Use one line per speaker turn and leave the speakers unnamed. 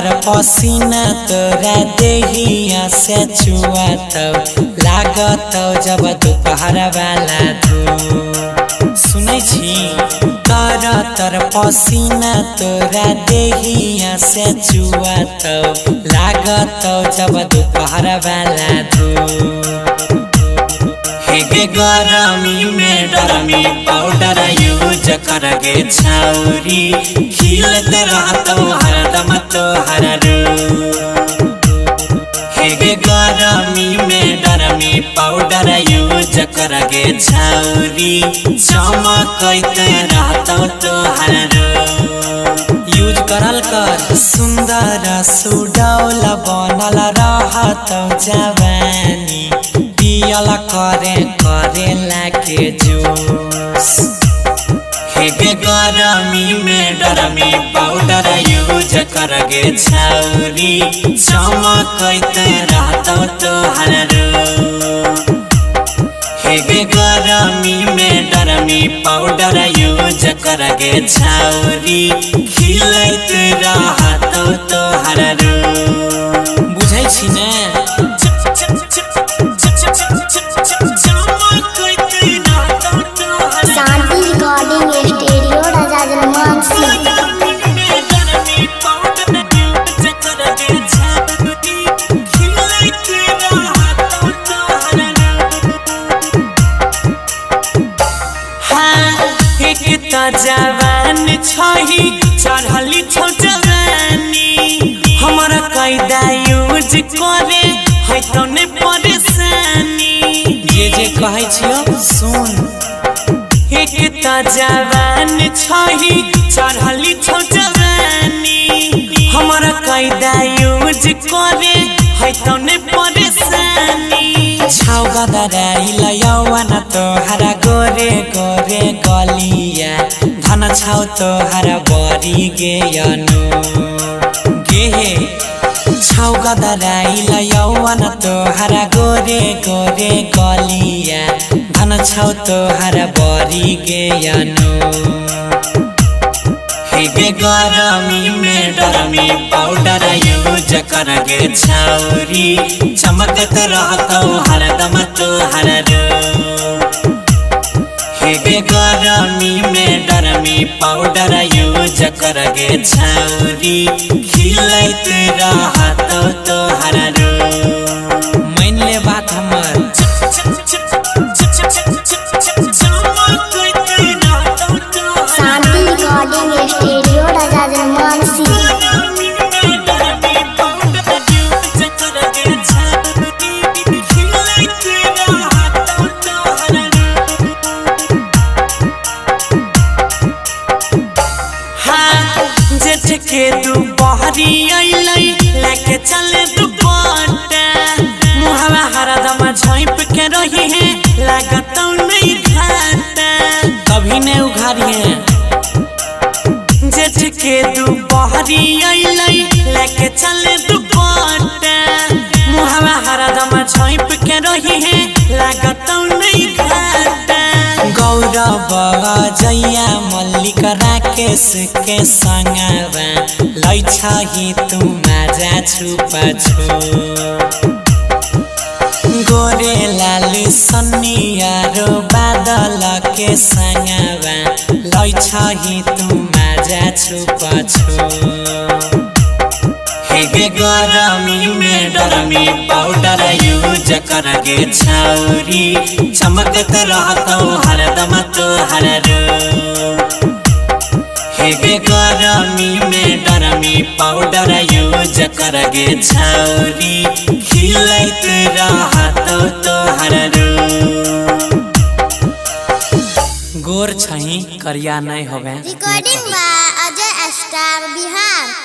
तर पसीना तोरा देहिया से छुआत लागत जब दोपहर वाला धूप। सुनै छी तर पसीना तोरा देहिया से छुआत लागत जब दोपहर वाला धूप। हेगे गरमी में डरमी पाउडर यूज करगे छौरी खिलत रहतो हरदम तोहर रूप। हेगे गरमी में डरमी पाउडर यूज करगे छौरी चमकत रहतो तोहर रूप। यूज करल कर सुंदर सुडौल बनल रहत जवानी पियल करे लाके जूस। हेगे गरमी में डरमी पाउडर यूज करगे छौरी चमकत रहतो तोहर रूप। हेगे गरमी में डरमी पाउडर यूज करगे छौरी खिलत रहतो तोहर रूप। बुझै छी ने?
शांति रिकॉर्डिंग स्टूडियो राजा जनमानसी।
जवान छही चढ़ली छौ जवानी हमरा कैदा यूज करे है तो ने परेशानी। जे कहै छियो सुन। एक त जवान छही चढ़ली छौ जवानी हमरा कैदा यूज करे है तो ने परेशानी। छौ गदराइल यौवन तोहरा गोरे गोरे गलिया धन छौ तोहरा बरी गेयनु गे। छौ गदराइल यौवन तोहरा गोरे गोरे गलिया धन छौ तोहरा बरी गेयनु। हेगे गरमी में डरमी पाउडर यूज करगे छौरी चमकत रहतो हरदम तोहर रूप। हेगे गरमी में डरमी पाउडर यूज करगे छौरी खिलत रहतो तोहर रूप। मान ले बात हमर।
शांति रिकॉर्डिंग स्टूडियो राजा जनमानसी।
जेठ के दुपहरी अइलै लेके चले दुपट्टा मुहवा हरदम झाँप के रही है लागत नहीं घाटा कभी नहीं उघारिए। जेठ के दुपहरी अइलै लेके चले दुपट्टा मुहवा हरदम झाँप के रही है लागत नहीं घाटा। गौरव जैया मल्लिक राकेश के संगवा लै छही तू माजा छुपा छु। गोरे लाल सन्नियारो बादल के संगवा लै छही तू माजा छुपा छु। हेगे गरमी में डरमी पाउडर यूज करगे छौरी चमकत रहतो हरदम तोहर रूप। हेगे गरमी में डरमी पाउडर यूज करगे छौरी खिलत रहतो तोहर रूप। गोर छही करिया नहीं होवे।
Recording by Ajay star Bihar.